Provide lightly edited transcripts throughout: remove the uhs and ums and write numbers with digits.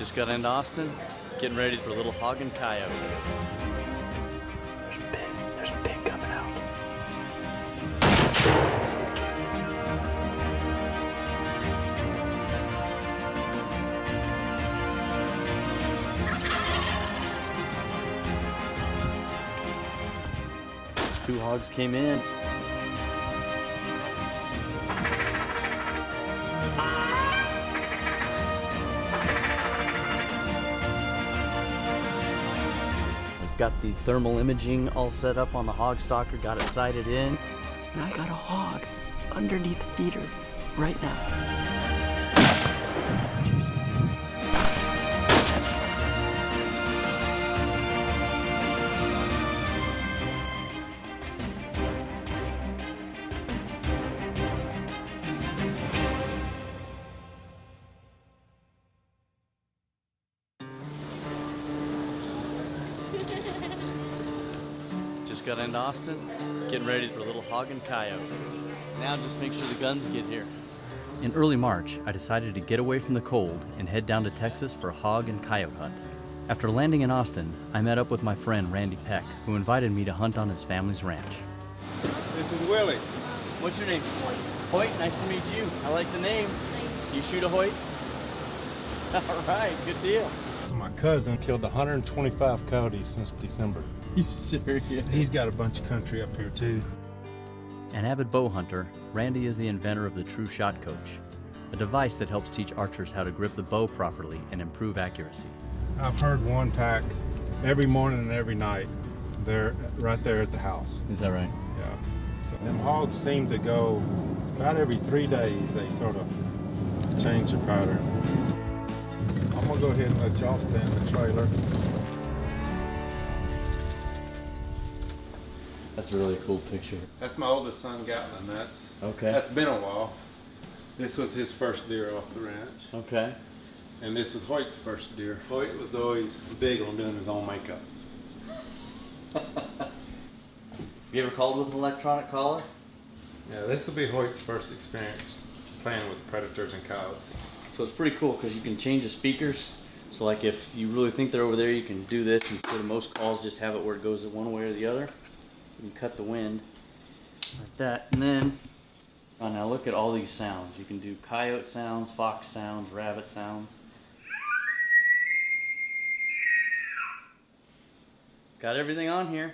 Just got into Austin, getting ready for a little hog and coyote. There's a pig coming out. Two hogs came in. Got the thermal imaging all set up on the hog stalker, got it sighted in. And I got a hog underneath the feeder right now. Jeez. Just got into Austin, getting ready for a little hog and coyote. Now just make sure the guns get here. In early March, I decided to get away from the cold and head down to Texas for a hog and coyote hunt. After landing in Austin, I met up with my friend Randy Peck, who invited me to hunt on his family's ranch. This is Willie. What's your name? Hoyt, nice to meet you. I like the name. You shoot a Hoyt? All right, good deal. My cousin killed 125 coyotes since December. You serious? He's got a bunch of country up here too. An avid bow hunter, Randy is the inventor of the True Shot Coach, a device that helps teach archers how to grip the bow properly and improve accuracy. I've heard one pack every morning and every night. They're right there at the house. Is that right? Yeah. So them hogs seem to go about every 3 days. They sort of change their pattern. I'm gonna go ahead and let y'all stay in the trailer. That's a really cool picture. That's my oldest son, Gatlin. Okay. That's been a while. This was his first deer off the ranch. Okay. And this was Hoyt's first deer. Hoyt was always big on doing his own makeup. You ever called with an electronic collar? Yeah, this will be Hoyt's first experience playing with predators and coyotes. So it's pretty cool because you can change the speakers. So like if you really think they're over there, you can do this instead of most calls, just have it where it goes one way or the other. You can cut the wind like that. And then, oh, now look at all these sounds. You can do coyote sounds, fox sounds, rabbit sounds. It's got everything on here.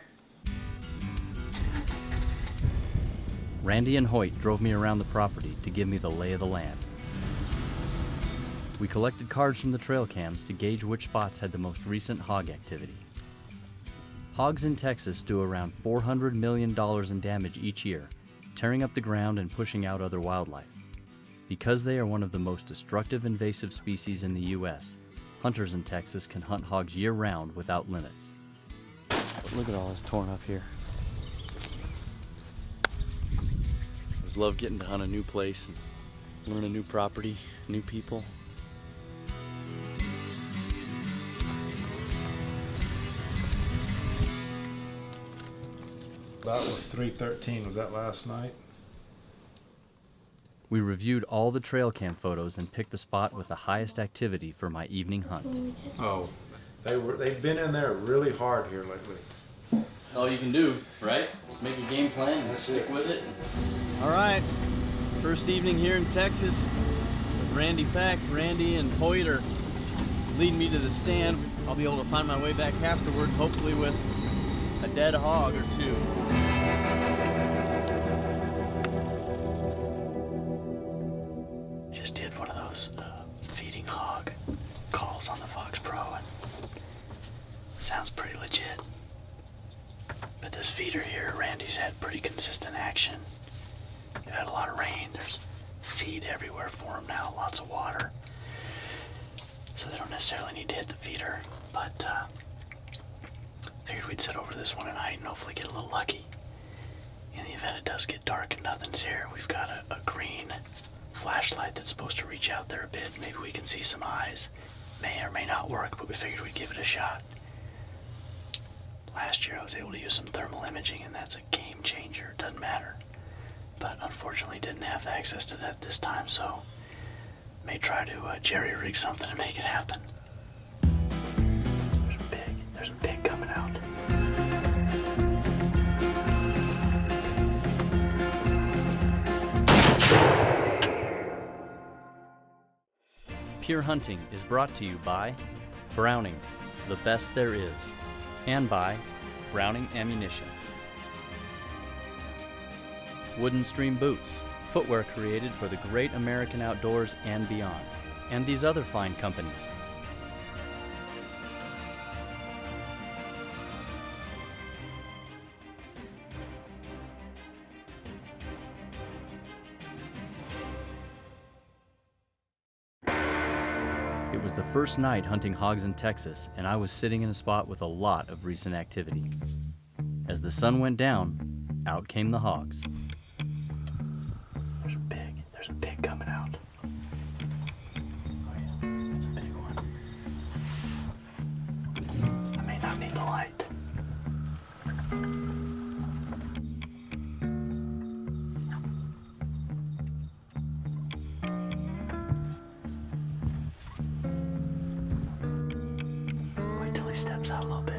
Randy and Hoyt drove me around the property to give me the lay of the land. We collected cards from the trail cams to gauge which spots had the most recent hog activity. Hogs in Texas do around $400 million in damage each year, tearing up the ground and pushing out other wildlife. Because they are one of the most destructive invasive species in the U.S., hunters in Texas can hunt hogs year-round without limits. But look at all this torn up here. I just love getting to hunt a new place and learn a new property, new people. That was 3:13. Was that last night? We reviewed all the trail cam photos and picked the spot with the highest activity for my evening hunt. Oh, they've been in there really hard here lately. All you can do, right? Just make a game plan and stick with it. All right, first evening here in Texas with Randy Peck. Randy and Hoyt are leading me to the stand. I'll be able to find my way back afterwards, hopefully with a dead hog or two. Just did one of those feeding hog calls on the Fox Pro, and sounds pretty legit. But this feeder here, Randy's had pretty consistent action. They've had a lot of rain. There's feed everywhere for them now, lots of water. So they don't necessarily need to hit the feeder, but figured we'd sit over this one tonight and hopefully get a little lucky. In the event it does get dark and nothing's here, we've got a green flashlight that's supposed to reach out there a bit. Maybe we can see some eyes. May or may not work, but we figured we'd give it a shot. Last year I was able to use some thermal imaging, and that's a game changer. It doesn't matter. But unfortunately didn't have access to that this time, so may try to jerry-rig something to make it happen. There's a pig coming out. Pure Hunting is brought to you by Browning, the best there is, and by Browning Ammunition. Wooden Stream Boots, footwear created for the great American outdoors and beyond, and these other fine companies. It was the first night hunting hogs in Texas, and I was sitting in a spot with a lot of recent activity. As the sun went down, out came the hogs. There's a pig coming out. Oh yeah, that's a big one. I may not need the light. Wait till he steps out a little bit.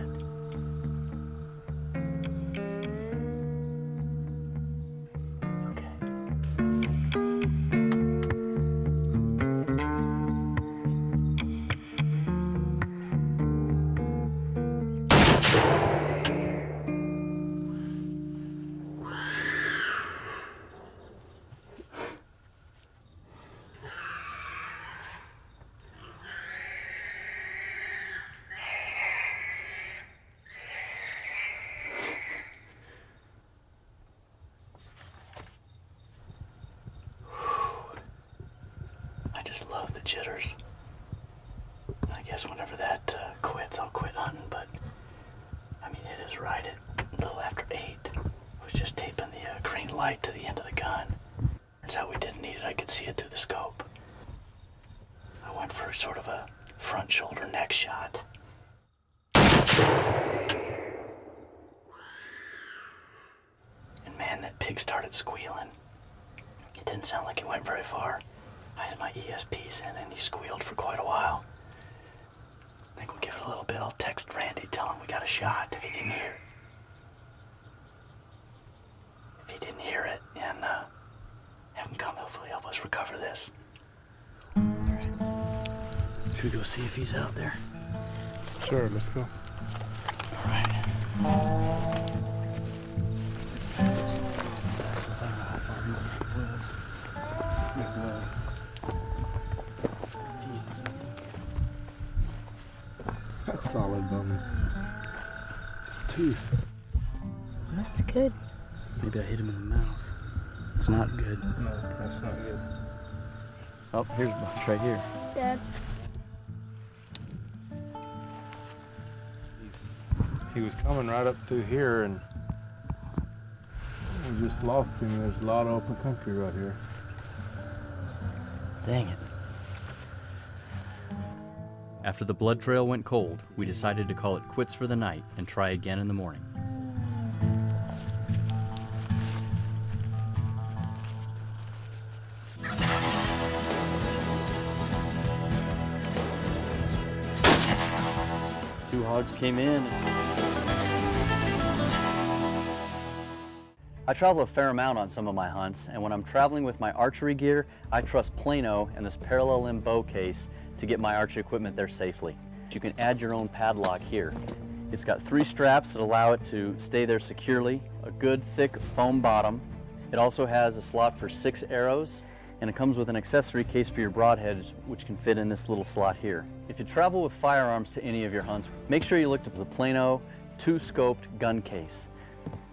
I just love the jitters. I guess whenever that quits, I'll quit hunting, but I mean, it is right at a little after 8. I was just taping the green light to the end of the gun. Turns out we didn't need it, I could see it through the scope. I went for sort of a front shoulder neck shot. And man, that pig started squealing. It didn't sound like he went very far. I had my ESPs in and he squealed for quite a while. I think we'll give it a little bit. I'll text Randy, tell him we got a shot if he didn't hear. If he didn't hear it, and have him come hopefully help us recover this. All right. Should we go see if he's out there? Sure, let's go. All right. That's solid, bum. Just tooth. That's good. Maybe I hit him in the mouth. It's not good. No, that's not good. Oh, here's a bunch right here. Dad. He was coming right up through here and we just lost him. There's a lot of open country right here. Dang it. After the blood trail went cold, we decided to call it quits for the night and try again in the morning. Two hogs came in. I travel a fair amount on some of my hunts, and when I'm traveling with my archery gear, I trust Plano and this parallel limb bow case to get my archery equipment there safely. You can add your own padlock here. It's got 3 straps that allow it to stay there securely, a good thick foam bottom. It also has a slot for 6 arrows, and it comes with an accessory case for your broadhead, which can fit in this little slot here. If you travel with firearms to any of your hunts, make sure you look at the Plano 2-scoped gun case.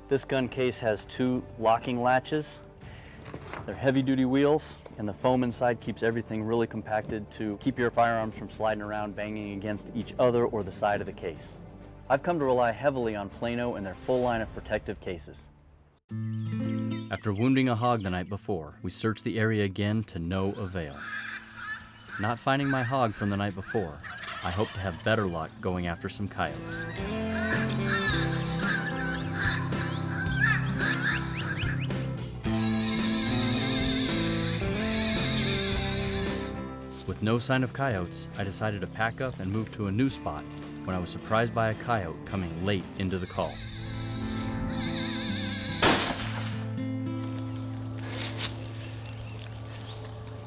This gun case has 2 locking latches. They're heavy-duty wheels, and the foam inside keeps everything really compacted to keep your firearms from sliding around, banging against each other or the side of the case. I've come to rely heavily on Plano and their full line of protective cases. After wounding a hog the night before, we searched the area again to no avail. Not finding my hog from the night before, I hope to have better luck going after some coyotes. With no sign of coyotes, I decided to pack up and move to a new spot when I was surprised by a coyote coming late into the call.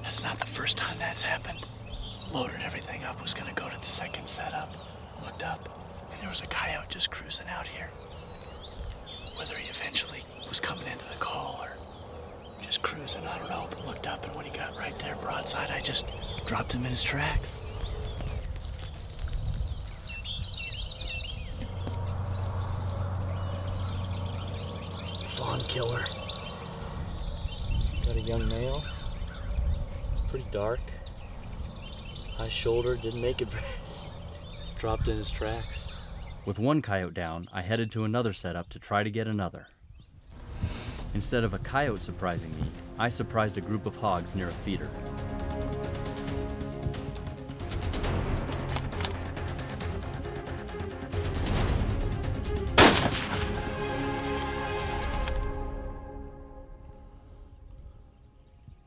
That's not the first time that's happened. Loaded everything up, was gonna go to the second setup. Looked up, and there was a coyote just cruising out here. Whether he eventually was coming into the call or just cruising, I don't know, but looked up, and when he got right there broadside, I just dropped him in his tracks. Fawn killer. Got a young male. Pretty dark. High shoulder, didn't make it. Dropped in his tracks. With one coyote down, I headed to another setup to try to get another. Instead of a coyote surprising me, I surprised a group of hogs near a feeder.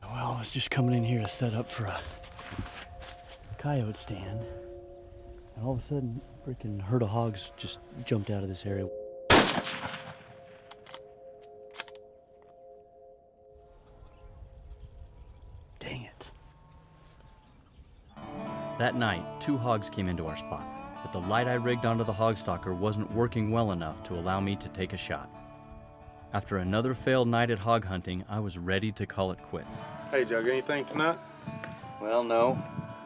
Well, I was just coming in here to set up for a coyote stand, and all of a sudden, a freaking herd of hogs just jumped out of this area. Dang it. That night, 2 hogs came into our spot, but the light I rigged onto the hog stalker wasn't working well enough to allow me to take a shot. After another failed night at hog hunting, I was ready to call it quits. Hey, Jug, anything tonight? Well, no,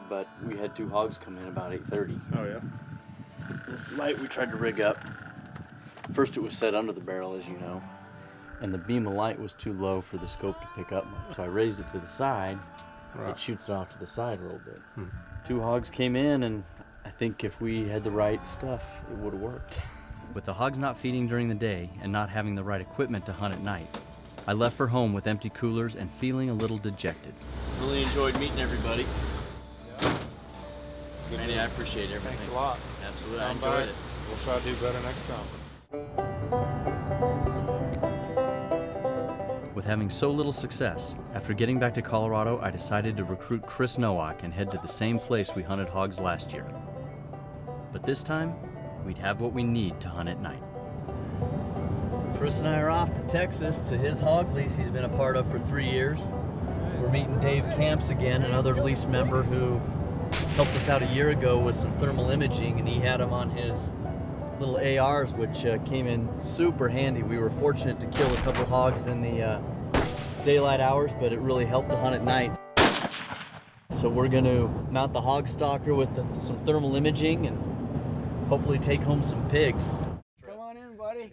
but we had 2 hogs come in about 8:30. Oh, yeah? This light we tried to rig up, first it was set under the barrel, as you know, and the beam of light was too low for the scope to pick up much. So I raised it to the side. Right. It shoots it off to the side a little bit. 2 hogs came in, and I think if we had the right stuff, it would have worked. With the hogs not feeding during the day and not having the right equipment to hunt at night, I left for home with empty coolers and feeling a little dejected. Really enjoyed meeting everybody. Yeah. Manny, I appreciate everything. Thanks a lot. Absolutely, I Come enjoyed by. it. We'll try to do better next time. With having so little success, after getting back to Colorado, I decided to recruit Chris Nowak and head to the same place we hunted hogs last year. But this time, we'd have what we need to hunt at night. Chris and I are off to Texas to his hog lease he's been a part of for 3 years. We're meeting Dave Camps again, another lease member who helped us out a year ago with some thermal imaging, and he had them on his little ARs, which came in super handy. We were fortunate to kill a couple hogs in the daylight hours, but it really helped to hunt at night. So we're going to mount the hog stalker with some thermal imaging and hopefully take home some pigs. Come on in, buddy.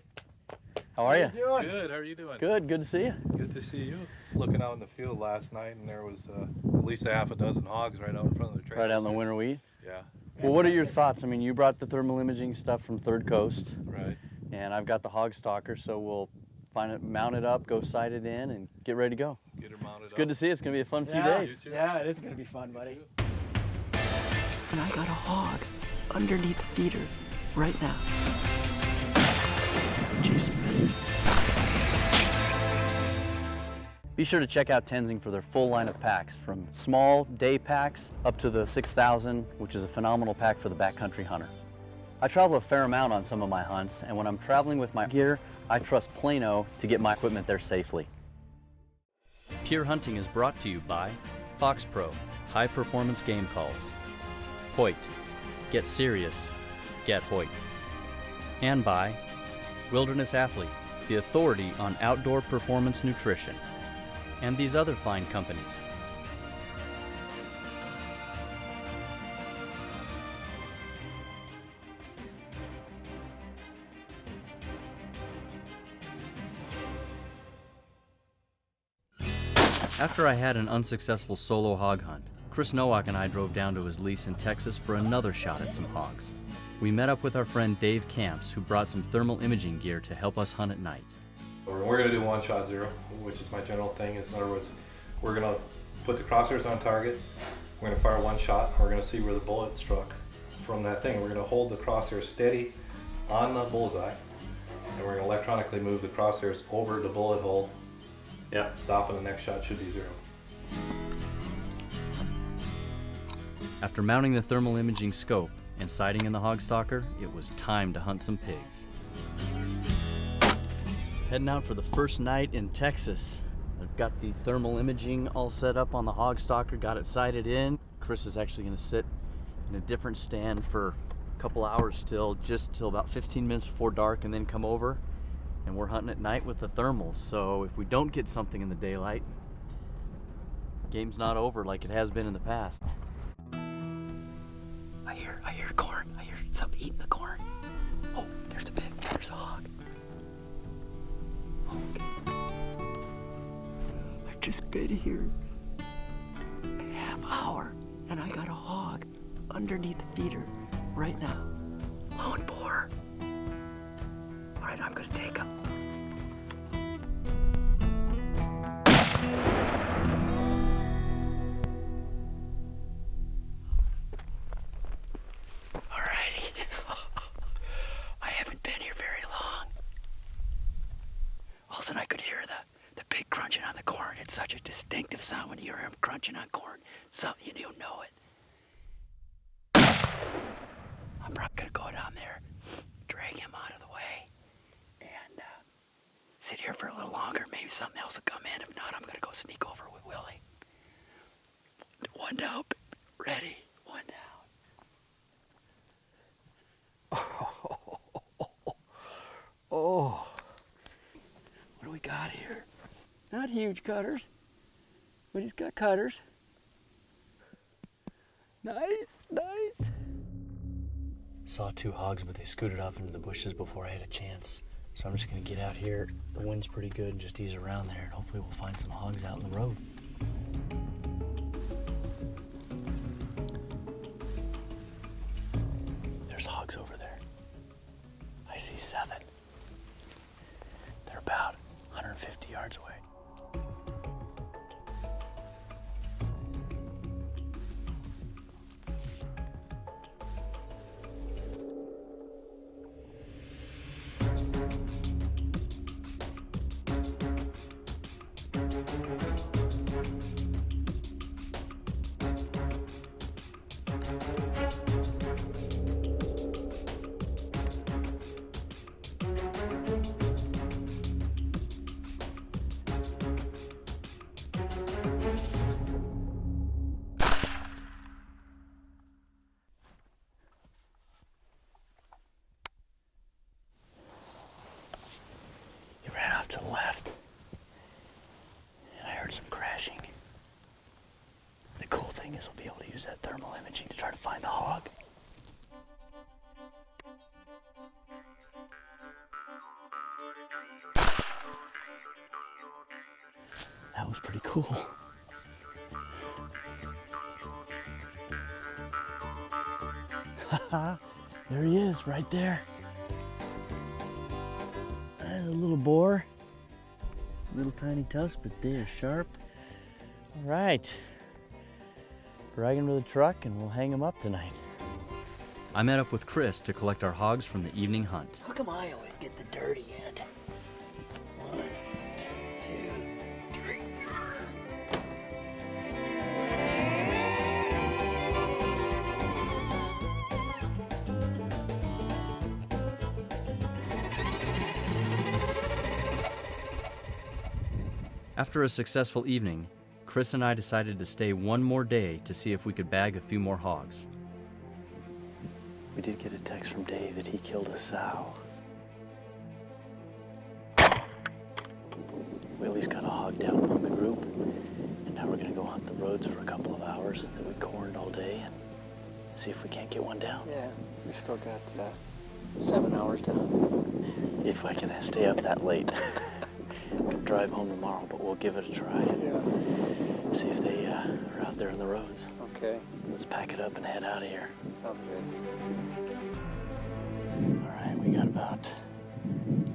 How are you? Doing? Good, how are you doing? Good to see you. Good to see you. Looking out in the field last night, and there was at least a half a dozen hogs right out in front of the trailer. Right out in the winter wheat. Yeah, Well, what are your thoughts? I mean, you brought the thermal imaging stuff from Third Coast, right. and I've got the hog stalker, so we'll find it, mount it up, go sight it in, and get ready to go. Get her mounted It's good to see you. It's going to be a fun few Yeah, days. yeah, it is going to be fun, buddy. And I got a hog underneath the feeder right now. Jeez. Be sure to check out Tenzing for their full line of packs, from small day packs up to the 6,000, which is a phenomenal pack for the backcountry hunter. I travel a fair amount on some of my hunts, and when I'm traveling with my gear, I trust Plano to get my equipment there safely. Pure Hunting is brought to you by Fox Pro, high performance game calls. Hoyt, get serious, get Hoyt. And by Wilderness Athlete, the authority on outdoor performance nutrition. And these other fine companies. After I had an unsuccessful solo hog hunt, Chris Nowak and I drove down to his lease in Texas for another shot at some hogs. We met up with our friend Dave Camps, who brought some thermal imaging gear to help us hunt at night. We're going to do one shot zero, which is my general thing. In other words, we're going to put the crosshairs on target. We're going to fire one shot. We're going to see where the bullet struck from that thing. We're going to hold the crosshair steady on the bullseye, and we're going to electronically move the crosshairs over the bullet hole. Yeah, stop, and the next shot should be zero. After mounting the thermal imaging scope, and sighting in the hog stalker, it was time to hunt some pigs. Heading out for the first night in Texas. I've got the thermal imaging all set up on the hog stalker, got it sighted in. Chris is actually gonna sit in a different stand for a couple hours still, just till about 15 minutes before dark, and then come over. And we're hunting at night with the thermals. So if we don't get something in the daylight, game's not over like it has been in the past. I hear corn. I hear something eating the corn. Oh, there's a pig. There's a hog. Okay. I've just been here a half hour, and I got a hog underneath the feeder right now. Lone boar. All right, I'm gonna take him. And I could hear the pig crunching on the corn. It's such a distinctive sound when you hear him crunching on corn. Something you know it. I'm probably gonna go down there, drag him out of the way, and sit here for a little longer. Maybe something else will come in. If not, I'm gonna go sneak over with Willie. One down, ready. One down. Oh. What do we got here? Not huge cutters, but he's got cutters. Nice, nice. Saw two hogs, but they scooted off into the bushes before I had a chance. So I'm just gonna get out here. The wind's pretty good and just ease around there, and hopefully we'll find some hogs out in the road. There's hogs over there. I see 7. They're about 150 yards away. To the left, and I heard some crashing. The cool thing is we'll be able to use that thermal imaging to try to find the hog. That was pretty cool. There he is, right there. A little boar. Little tiny tusks, but they are sharp. All right, drag him to the truck and we'll hang him up tonight. I met up with Chris to collect our hogs from the evening hunt. How come I always get the dirty end? 1, 2, 3. After a successful evening, Chris and I decided to stay one more day to see if we could bag a few more hogs. We did get a text from Dave that he killed a sow. Willie's got a hog down among the group, and now we're gonna go hunt the roads for a couple of hours that we corned all day and see if we can't get one down. Yeah, we still got 7 hours down. If I can stay up that late. Could drive home tomorrow, but we'll give it a try and see if they are out there in the roads. Okay. Let's pack it up and head out of here. Sounds good. All right, we got about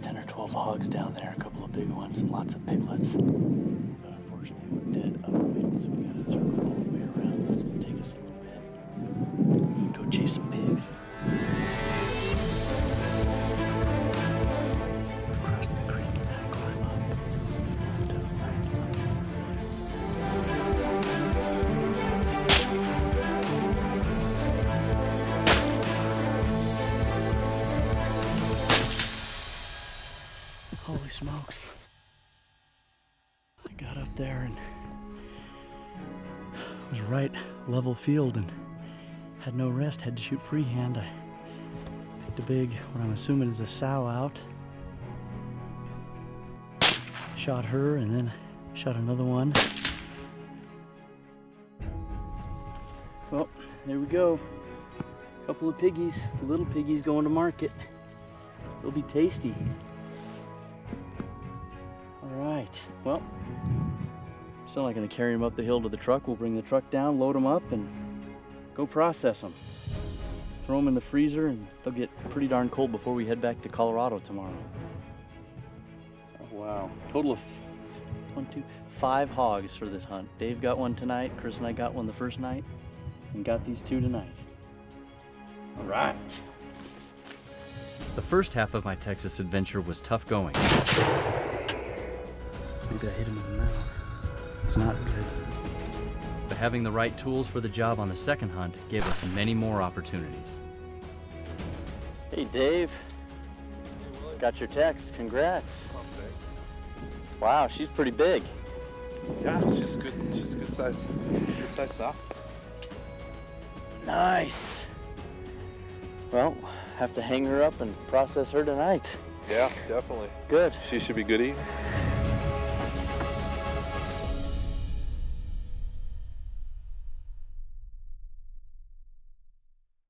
10 or 12 hogs down there, a couple of big ones and lots of piglets. But unfortunately, we're dead upwind, so we gotta circle all the way around, so it's gonna take us a little bit. Go chase some pigs. Across the creek and then climb up. smokes. I got up there and it was right level field and had no rest, had to shoot freehand. I picked a big, what I'm assuming is a sow out. Shot her and then shot another one. Well, there we go. A couple of piggies, little piggies going to market. They'll be tasty. All right, well, still not gonna carry them up the hill to the truck. We'll bring the truck down, load them up, and go process them. Throw them in the freezer, and they'll get pretty darn cold before we head back to Colorado tomorrow. Oh, wow, total of 5 hogs for this hunt. Dave got one tonight, Chris and I got one the first night, and got these 2 tonight. All right. The first half of my Texas adventure was tough going. Maybe I hit him in the mouth. It's not good. But having the right tools for the job on the second hunt gave us many more opportunities. Hey, Dave. Got your text. Congrats. Wow, she's pretty big. Yeah, she's good. She's a good size. Good size sow. Nice. Well, have to hang her up and process her tonight. Yeah, definitely. Good. She should be good eating.